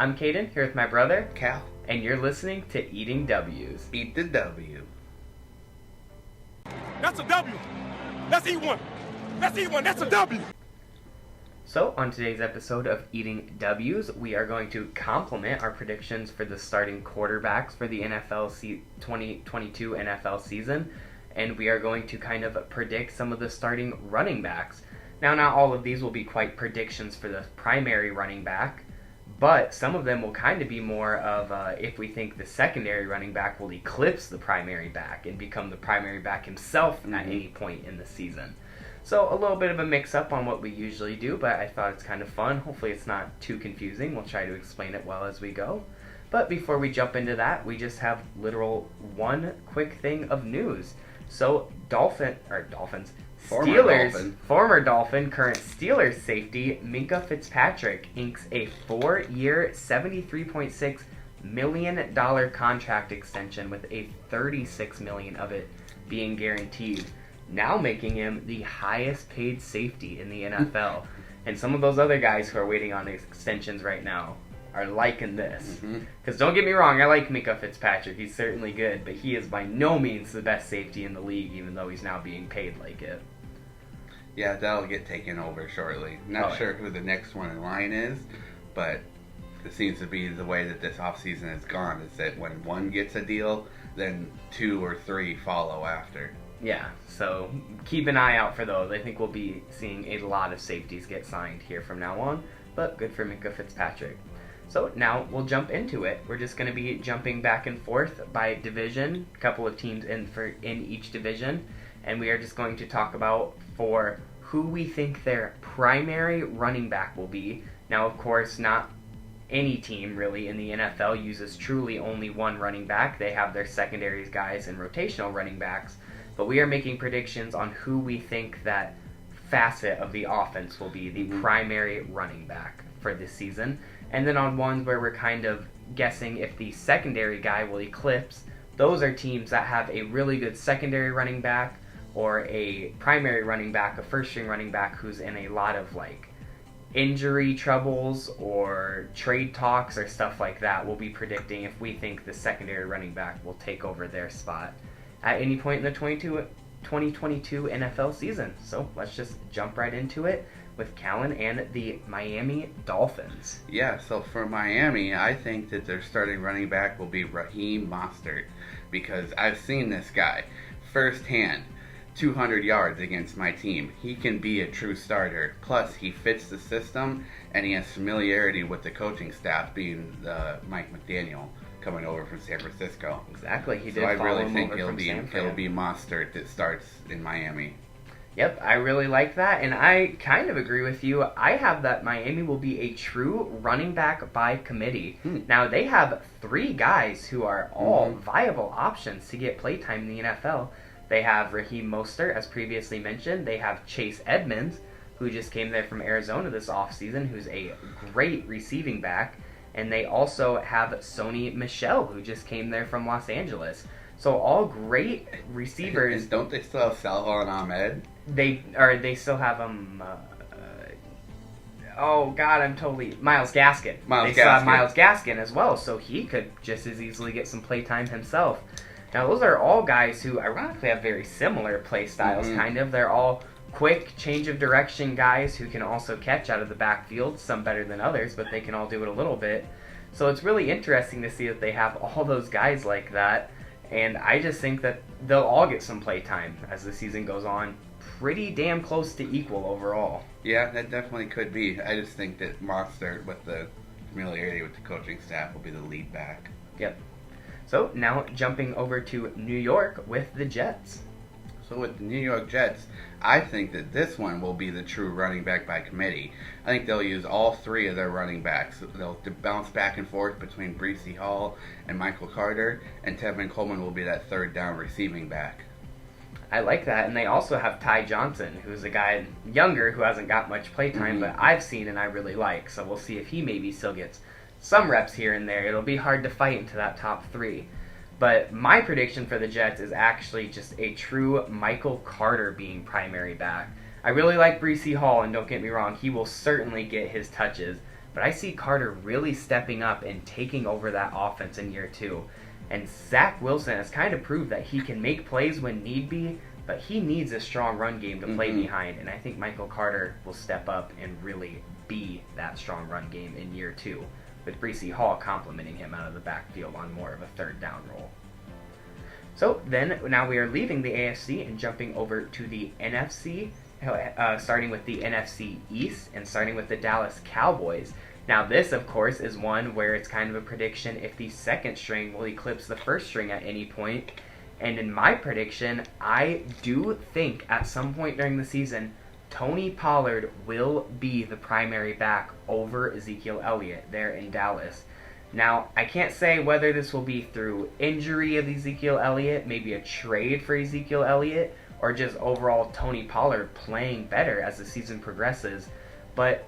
I'm Caden, here with my brother, Cal. and you're listening to Eating W's. Eat the W. That's a W. Let's eat one. Let's eat one. That's a W. So, on today's episode of Eating W's, we are going to complement our predictions for the starting quarterbacks for the 2022 NFL season, and we are going to kind of predict some of the starting running backs. Now, not all of these will be quite predictions for the primary running back, but some of them will kind of be more of if we think the secondary running back will eclipse the primary back and become the primary back himself at any point in the season. So a little bit of a mix-up on what we usually do, but I thought it's kind of fun. Hopefully it's not too confusing. We'll try to explain it well as we go. But before we jump into that, we just have literal one quick thing of news. So former Dolphin, current Steelers safety Minkah Fitzpatrick inks a 4-year, $73.6 million contract extension with a $36 million of it being guaranteed, now making him the highest paid safety in the NFL. And some of those other guys who are waiting on extensions right now are liking this. Because don't get me wrong, I like Minkah Fitzpatrick. He's certainly good, but he is by no means the best safety in the league, even though he's now being paid like it. Yeah, that'll get taken over shortly. Not sure who the next one in line is, but it seems to be the way that this offseason has gone, is that when one gets a deal, then 2 or 3 follow after. Yeah, so keep an eye out for those. I think we'll be seeing a lot of safeties get signed here from now on, but good for Minkah Fitzpatrick. So now we'll jump into it. We're just going to be jumping back and forth by division, a couple of teams in each division, and we are just going to talk about for who we think their primary running back will be. Now, of course, not any team really in the NFL uses truly only one running back. They have their secondaries guys and rotational running backs, but we are making predictions on who we think that facet of the offense will be the primary running back for this season. And then on ones where we're kind of guessing if the secondary guy will eclipse, those are teams that have a really good secondary running back or a primary running back, a first-string running back who's in a lot of injury troubles or trade talks or stuff like that. We'll be predicting if we think the secondary running back will take over their spot at any point in the 2022 NFL season. So let's just jump right into it with Callan and the Miami Dolphins. Yeah, so for Miami, I think that their starting running back will be Raheem Mostert, because I've seen this guy firsthand. 200 yards against my team. He can be a true starter. Plus, he fits the system, and he has familiarity with the coaching staff, being Mike McDaniel coming over from San Francisco. Exactly, he did. So I follow really him think over it'll from be Mostert that starts in Miami. Yep, I really like that, and I kind of agree with you. I have that Miami will be a true running back by committee. Now, they have 3 guys who are all viable options to get playtime in the NFL. They have Raheem Mostert, as previously mentioned. They have Chase Edmonds, who just came there from Arizona this offseason, who's a great receiving back. And they also have Sony Michel, who just came there from Los Angeles. So all great receivers. And don't they still have Salvon Ahmed? They still have Myles Gaskin. They still have Myles Gaskin as well, so he could just as easily get some playtime himself. Now, those are all guys who, ironically, have very similar play styles, kind of. They're all quick, change of direction guys who can also catch out of the backfield, some better than others, but they can all do it a little bit. So it's really interesting to see that they have all those guys like that, and I just think that they'll all get some playtime as the season goes on. Pretty damn close to equal overall. Yeah, that definitely could be. I just think that Mostert, with the familiarity with the coaching staff, will be the lead back. Yep. So now jumping over to New York with the Jets. So with the New York Jets, I think that this one will be the true running back by committee. I think they'll use all 3 of their running backs. They'll bounce back and forth between Breece Hall and Michael Carter, and Tevin Coleman will be that third down receiving back. I like that, and they also have Ty Johnson, who's a guy younger who hasn't got much playtime, but I've seen and I really like. So we'll see if he maybe still gets some reps here and there. It'll be hard to fight into that top 3. But my prediction for the Jets is actually just a true Michael Carter being primary back. I really like Breece Hall, and don't get me wrong, he will certainly get his touches. but I see Carter really stepping up and taking over that offense in year 2. And Zach Wilson has kind of proved that he can make plays when need be, but he needs a strong run game to play behind, and I think Michael Carter will step up and really be that strong run game in year 2, with Breece Hall complimenting him out of the backfield on more of a third down role. So then, now we are leaving the AFC and jumping over to the NFC, starting with the NFC East and starting with the Dallas Cowboys. Now this, of course, is one where it's kind of a prediction if the second string will eclipse the first string at any point. And in my prediction, I do think at some point during the season, Tony Pollard will be the primary back over Ezekiel Elliott there in Dallas. Now, I can't say whether this will be through injury of Ezekiel Elliott, maybe a trade for Ezekiel Elliott, or just overall Tony Pollard playing better as the season progresses. But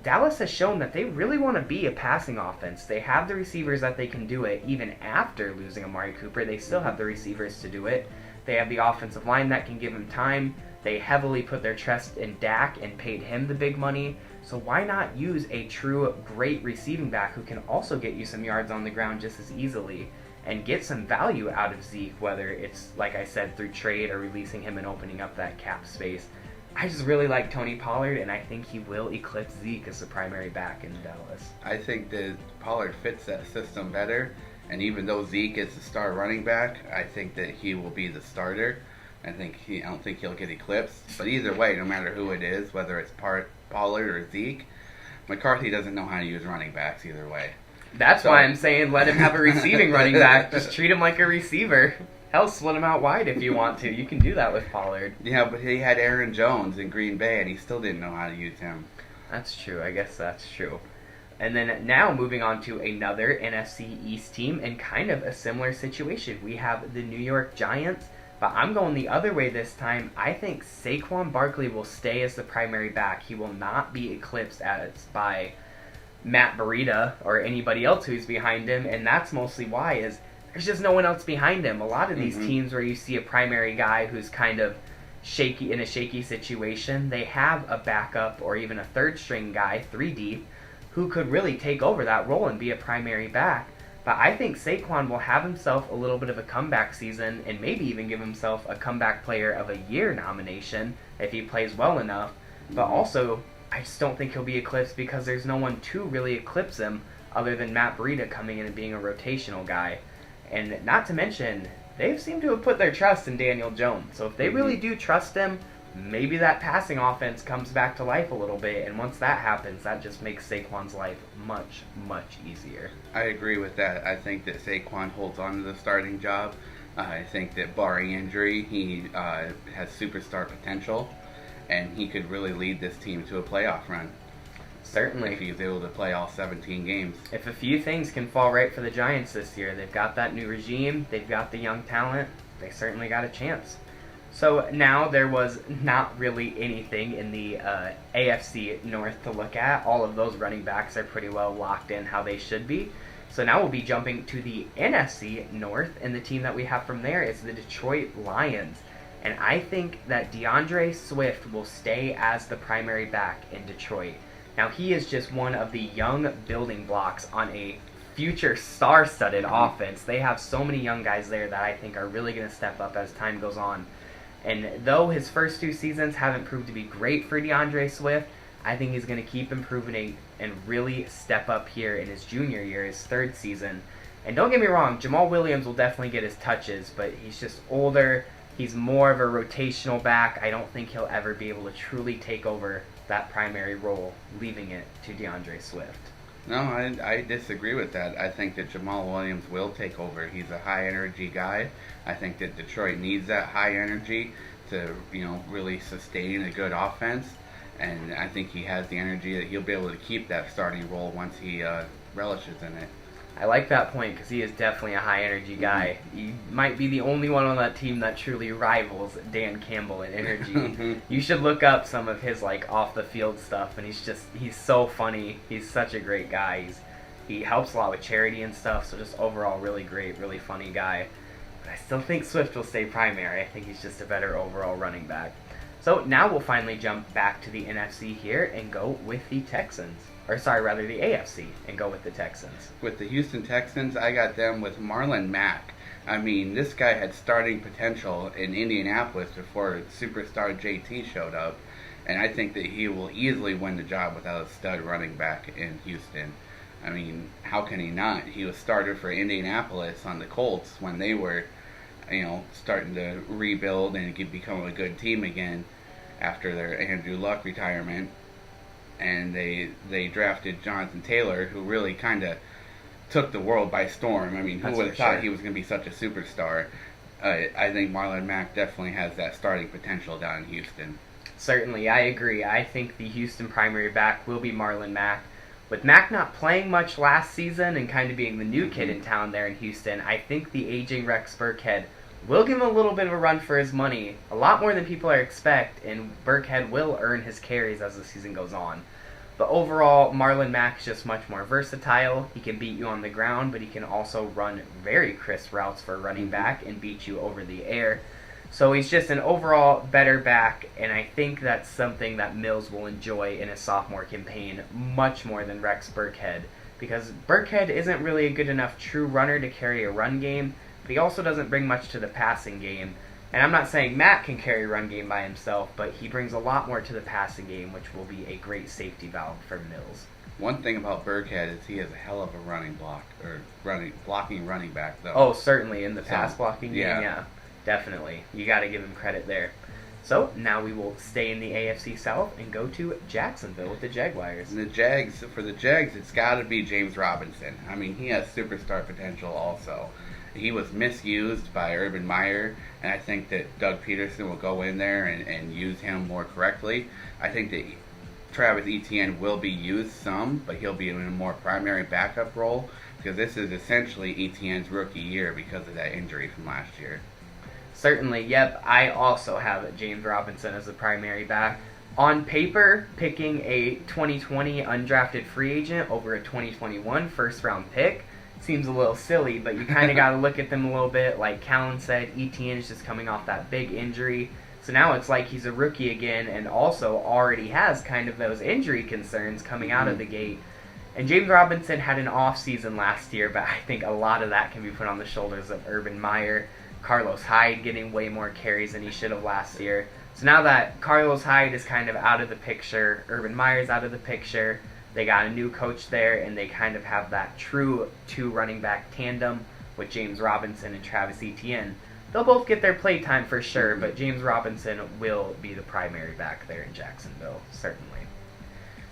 Dallas has shown that they really want to be a passing offense. They have the receivers that they can do it. Even after losing Amari Cooper, they still have the receivers to do it. They have the offensive line that can give him time. They heavily put their trust in Dak and paid him the big money. So why not use a true great receiving back who can also get you some yards on the ground just as easily and get some value out of Zeke, whether it's, like I said, through trade or releasing him and opening up that cap space. I just really like Tony Pollard, and I think he will eclipse Zeke as the primary back in Dallas. I think that Pollard fits that system better, and even though Zeke is the star running back, I think that he will be the starter. I don't think he'll get eclipsed. But either way, no matter who it is, whether it's Pollard or Zeke, McCarthy doesn't know how to use running backs either way. That's why I'm saying let him have a receiving running back. Just treat him like a receiver. Hell, split him out wide if you want to. You can do that with Pollard. Yeah, but he had Aaron Jones in Green Bay, and he still didn't know how to use him. That's true. I guess that's true. And then now moving on to another NFC East team in kind of a similar situation. We have the New York Giants, but I'm going the other way this time. I think Saquon Barkley will stay as the primary back. He will not be eclipsed by Matt Breida or anybody else who's behind him, and that's mostly why is there's just no one else behind him. A lot of these teams where you see a primary guy who's kind of shaky in a shaky situation, they have a backup or even a third string guy, 3 deep, who could really take over that role and be a primary back. But I think Saquon will have himself a little bit of a comeback season and maybe even give himself a comeback player of a year nomination if he plays well enough. But also, I just don't think he'll be eclipsed because there's no one to really eclipse him other than Matt Breida coming in and being a rotational guy. And not to mention, they've seemed to have put their trust in Daniel Jones. So if they really do trust him, maybe that passing offense comes back to life a little bit. And once that happens, that just makes Saquon's life much, much easier. I agree with that. I think that Saquon holds on to the starting job. I think that barring injury, he has superstar potential. And he could really lead this team to a playoff run. Certainly. If he's able to play all 17 games. If a few things can fall right for the Giants this year, they've got that new regime, they've got the young talent, they certainly got a chance. So now there was not really anything in the AFC North to look at. All of those running backs are pretty well locked in how they should be. So now we'll be jumping to the NFC North, and the team that we have from there is the Detroit Lions. And I think that DeAndre Swift will stay as the primary back in Detroit. Now, he is just one of the young building blocks on a future star-studded offense. They have so many young guys there that I think are really going to step up as time goes on. And though his first 2 seasons haven't proved to be great for DeAndre Swift, I think he's going to keep improving and really step up here in his junior year, his 3rd season. And don't get me wrong, Jamal Williams will definitely get his touches, but he's just older. He's more of a rotational back. I don't think he'll ever be able to truly take over that primary role, leaving it to DeAndre Swift. No, I disagree with that. I think that Jamal Williams will take over. He's a high-energy guy. I think that Detroit needs that high energy to, really sustain a good offense. And I think he has the energy that he'll be able to keep that starting role once he relishes in it. I like that point because he is definitely a high-energy guy. He might be the only one on that team that truly rivals Dan Campbell in energy. You should look up some of his off-the-field stuff, and he's so funny. He's such a great guy. He helps a lot with charity and stuff, so just overall really great, really funny guy. But I still think Swift will stay primary. I think he's just a better overall running back. So now we'll finally jump back to the NFC here and go with the Texans. or sorry, rather the AFC, and go with the Texans. With the Houston Texans, I got them with Marlon Mack. I mean, this guy had starting potential in Indianapolis before superstar JT showed up, and I think that he will easily win the job without a stud running back in Houston. I mean, how can he not? He was starter for Indianapolis on the Colts when they were, starting to rebuild and become a good team again after their Andrew Luck retirement. And they drafted Jonathan Taylor, who really kind of took the world by storm. I mean, who would have thought he was going to be such a superstar? I think Marlon Mack definitely has that starting potential down in Houston. Certainly, I agree. I think the Houston primary back will be Marlon Mack. With Mack not playing much last season and kind of being the new kid in town there in Houston, I think the aging Rex Burkhead will give him a little bit of a run for his money, a lot more than people expect, and Burkhead will earn his carries as the season goes on. But overall, Marlon Mack's just much more versatile. He can beat you on the ground, but he can also run very crisp routes for a running back and beat you over the air. So he's just an overall better back, and I think that's something that Mills will enjoy in his sophomore campaign much more than Rex Burkhead, because Burkhead isn't really a good enough true runner to carry a run game, but he also doesn't bring much to the passing game. And I'm not saying Matt can carry a run game by himself, but he brings a lot more to the passing game, which will be a great safety valve for Mills. One thing about Burkhead is he has a hell of a blocking running back, though. Oh, certainly in the pass blocking game, yeah. Definitely. You got to give him credit there. So, now we will stay in the AFC South and go to Jacksonville with the Jaguars. For the Jags, it's got to be James Robinson. I mean, he has superstar potential also. He was misused by Urban Meyer, and I think that Doug Peterson will go in there and use him more correctly. I think that Travis Etienne will be used some, but he'll be in a more primary backup role, because this is essentially Etienne's rookie year because of that injury from last year. Certainly, yep. I also have James Robinson as the primary back. On paper, picking a 2020 undrafted free agent over a 2021 first-round pick seems a little silly, but you kind of got to look at them a little bit. Like Callan said, Etienne is just coming off that big injury. So now it's like he's a rookie again, and also already has kind of those injury concerns coming out of the gate. And James Robinson had an off season last year, but I think a lot of that can be put on the shoulders of Urban Meyer. Carlos Hyde getting way more carries than he should have last year. So now that Carlos Hyde is kind of out of the picture, Urban Meyer's out of the picture, they got a new coach there, and they kind of have that true two running back tandem with James Robinson and Travis Etienne. They'll both get their play time for sure, but James Robinson will be the primary back there in Jacksonville, certainly.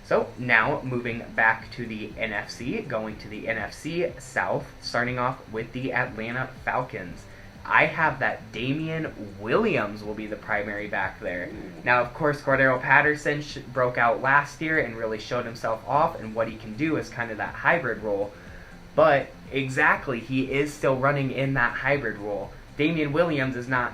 So now moving back to the NFC, going to the NFC South, starting off with the Atlanta Falcons. I have that Damian Williams will be the primary back there. Now, of course, Cordero Patterson broke out last year and really showed himself off, and what he can do is kind of that hybrid role. But exactly, he is still running in that hybrid role. Damian Williams is not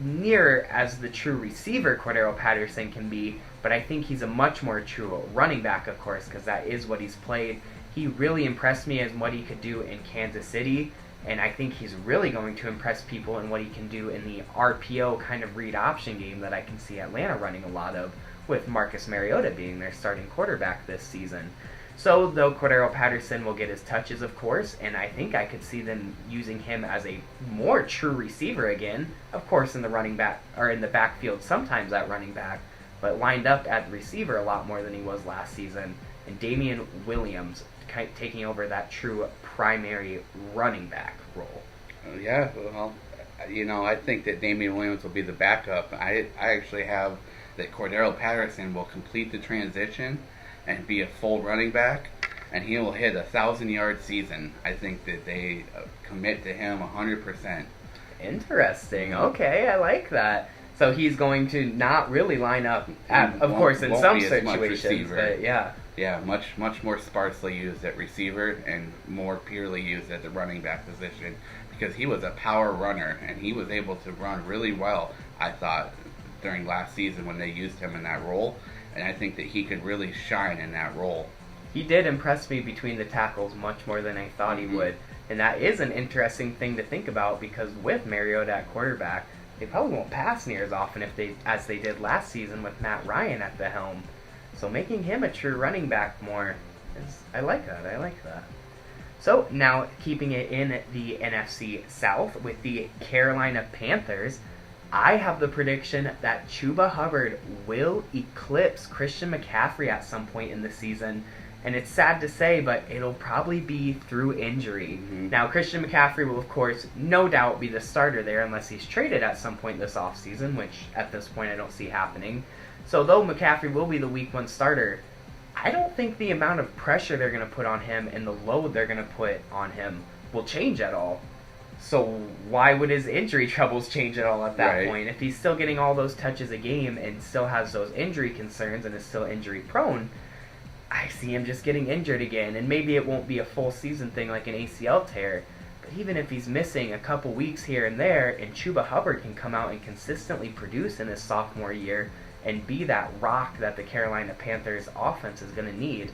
near as the true receiver Cordero Patterson can be, but I think he's a much more true running back, of course, because that is what he's played. He really impressed me as what he could do in Kansas City. And I think he's really going to impress people in what he can do in the RPO kind of read option game that I can see Atlanta running a lot of, with Marcus Mariota being their starting quarterback this season. So, though Cordero Patterson will get his touches, of course, and I think I could see them using him as a more true receiver again, of course in the running back or in the backfield sometimes at running back, but lined up at receiver a lot more than he was last season. And Damian Williams taking over that true primary running back role. Yeah, well, I think that Damian Williams will be the backup. I actually have that Cordero Patterson will complete the transition and be a full running back, and he will hit 1,000-yard season. I think that they commit to him 100%. Interesting. Okay, I like that. So he's going to not really line up, of course, in some situations, but yeah. Yeah, much more sparsely used at receiver and more purely used at the running back position, because he was a power runner and he was able to run really well, I thought, during last season when they used him in that role, and I think that he could really shine in that role. He did impress me between the tackles much more than I thought he would, and that is an interesting thing to think about, because with Mariota at quarterback, they probably won't pass near as often as they did last season with Matt Ryan at the helm. So making him a true running back more, I like that. So now keeping it in the NFC South with the Carolina Panthers, I have the prediction that Chuba Hubbard will eclipse Christian McCaffrey at some point in the season. And it's sad to say, but it'll probably be through injury. Mm-hmm. Now, Christian McCaffrey will, of course, no doubt be the starter there unless he's traded at some point this offseason, which at this point I don't see happening. So though McCaffrey will be the Week 1 starter, I don't think the amount of pressure they're going to put on him and the load they're going to put on him will change at all. So why would his injury troubles change at all at that point? If he's still getting all those touches a game and still has those injury concerns and is still injury prone, I see him just getting injured again. And maybe it won't be a full season thing like an ACL tear, but even if he's missing a couple weeks here and there and Chuba Hubbard can come out and consistently produce in his sophomore year and be that rock that the Carolina Panthers offense is going to need,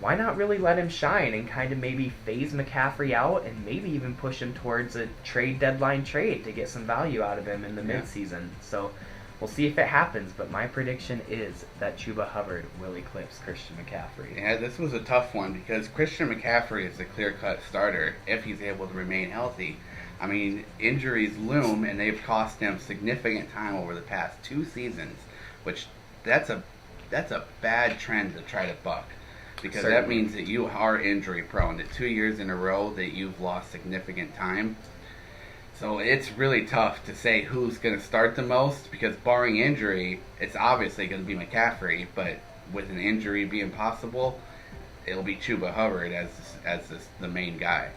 why not really let him shine and kind of maybe phase McCaffrey out and maybe even push him towards a trade deadline trade to get some value out of him in the midseason. So we'll see if it happens, but my prediction is that Chuba Hubbard will eclipse Christian McCaffrey. Yeah, this was a tough one because Christian McCaffrey is a clear-cut starter if he's able to remain healthy. I mean, injuries loom, and they've cost him significant time over the past 2 seasons, which that's a bad trend to try to buck. Because that means that you are injury prone. The 2 years in a row that you've lost significant time. So it's really tough to say who's going to start the most because barring injury, it's obviously going to be McCaffrey. But with an injury being possible, it'll be Chuba Hubbard as the main guy.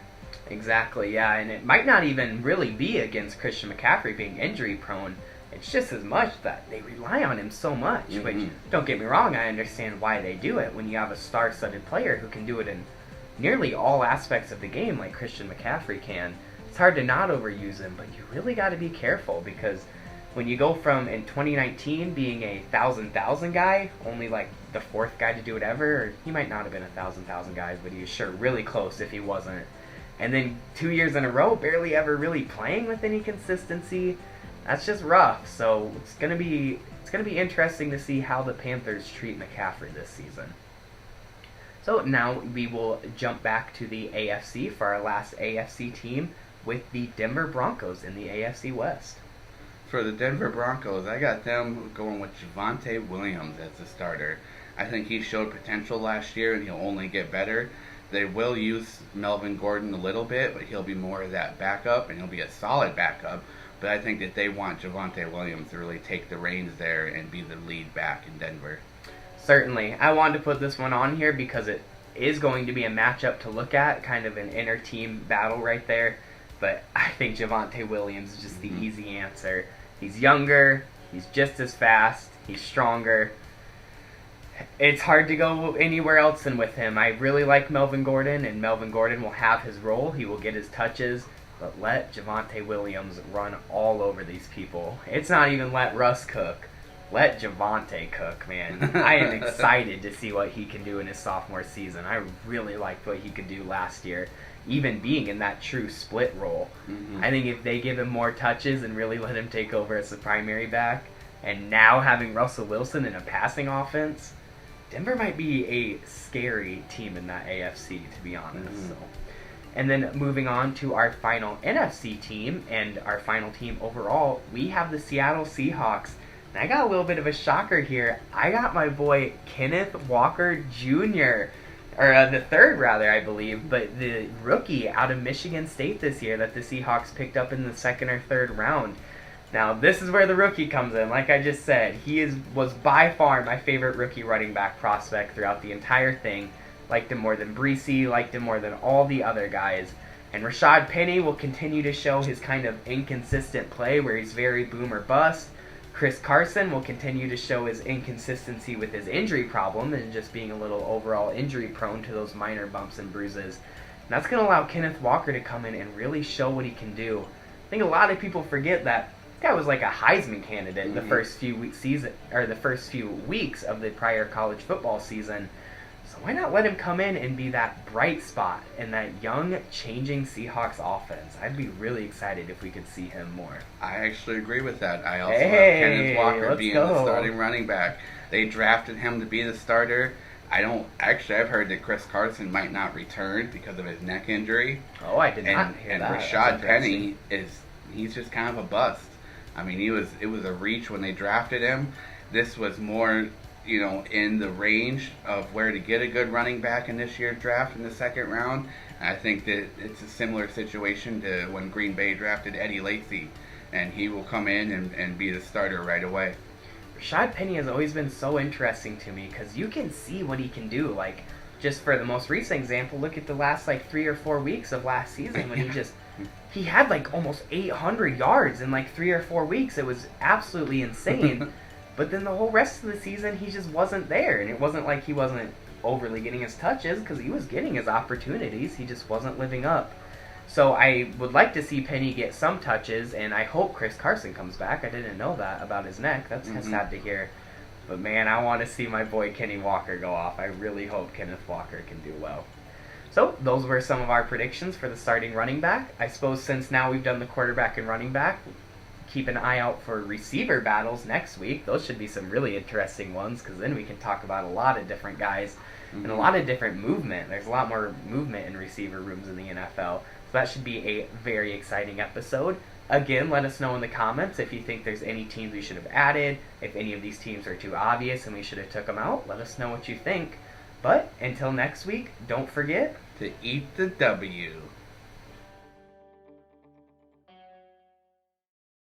Exactly, yeah. And it might not even really be against Christian McCaffrey being injury prone. It's just as much that they rely on him so much, which, don't get me wrong, I understand why they do it. When you have a star-studded player who can do it in nearly all aspects of the game like Christian McCaffrey can, it's hard to not overuse him, but you really got to be careful because when you go from, in 2019, being a 1,000 guy, only like the 4th guy to do it ever, or he might not have been a 1,000 guys, but he was sure really close if he wasn't. And then 2 years in a row, barely ever really playing with any consistency. That's just rough. So it's gonna be interesting to see how the Panthers treat McCaffrey this season. So now we will jump back to the AFC for our last AFC team with the Denver Broncos in the AFC West. For the Denver Broncos, I got them going with Javonte Williams as the starter. I think he showed potential last year and he'll only get better. They will use Melvin Gordon a little bit, but he'll be more of that backup and he'll be a solid backup. But I think that they want Javonte Williams to really take the reins there and be the lead back in Denver. Certainly. I wanted to put this one on here because it is going to be a matchup to look at, kind of an inter-team battle right there. But I think Javonte Williams is just the easy answer. He's younger, he's just as fast, he's stronger. It's hard to go anywhere else than with him. I really like Melvin Gordon, and Melvin Gordon will have his role. He will get his touches. But let Javonte Williams run all over these people. It's not even let Russ cook. Let Javonte cook, man. I am excited to see what he can do in his sophomore season. I really liked what he could do last year, even being in that true split role. I think if they give him more touches and really let him take over as the primary back, and now having Russell Wilson in a passing offense, Denver might be a scary team in that AFC, to be honest. So. And then moving on to our final NFC team and our final team overall, we have the Seattle Seahawks. And I got a little bit of a shocker here. I got my boy Kenneth Walker Jr., or the third rather, I believe, but the rookie out of Michigan State this year that the Seahawks picked up in the 2nd or 3rd round. Now, this is where the rookie comes in. Like I just said, he was by far my favorite rookie running back prospect throughout the entire thing. Liked him more than Breesy, liked him more than all the other guys. And Rashad Penny will continue to show his kind of inconsistent play where he's very boom or bust. Chris Carson will continue to show his inconsistency with his injury problem and just being a little overall injury prone to those minor bumps and bruises. And that's going to allow Kenneth Walker to come in and really show what he can do. I think a lot of people forget that guy was like a Heisman candidate the first few weeks of the prior college football season. So why not let him come in and be that bright spot in that young, changing Seahawks offense? I'd be really excited if we could see him more. I actually agree with that. I also Hey, have Kenneth Walker let's being go. the starting running back. They drafted him to be the starter. I've heard that Chris Carson might not return because of his neck injury. Oh, I did not hear And that. That's Rashad interesting. Penny he's just kind of a bust. I mean, it was a reach when they drafted him. This was more, in the range of where to get a good running back in this year's draft in the second round. And I think that it's a similar situation to when Green Bay drafted Eddie Lacy, and he will come in and be the starter right away. Rashad Penny has always been so interesting to me because you can see what he can do. Like, just for the most recent example, look at the last 3 or 4 weeks of last season when he had almost 800 yards in 3 or 4 weeks. It was absolutely insane. But then the whole rest of the season, he just wasn't there. And it wasn't like he wasn't overly getting his touches because he was getting his opportunities. He just wasn't living up. So I would like to see Penny get some touches, and I hope Chris Carson comes back. I didn't know that about his neck. That's kind of sad to hear. But man, I want to see my boy Kenny Walker go off. I really hope Kenneth Walker can do well. So those were some of our predictions for the starting running back. I suppose since now we've done the quarterback and running back, keep an eye out for receiver battles next week. Those should be some really interesting ones because then we can talk about a lot of different guys and a lot of different movement. There's a lot more movement in receiver rooms in the NFL. So that should be a very exciting episode. Again, let us know in the comments if you think there's any teams we should have added, if any of these teams are too obvious and we should have took them out. Let us know what you think. But until next week, don't forget To eat the W.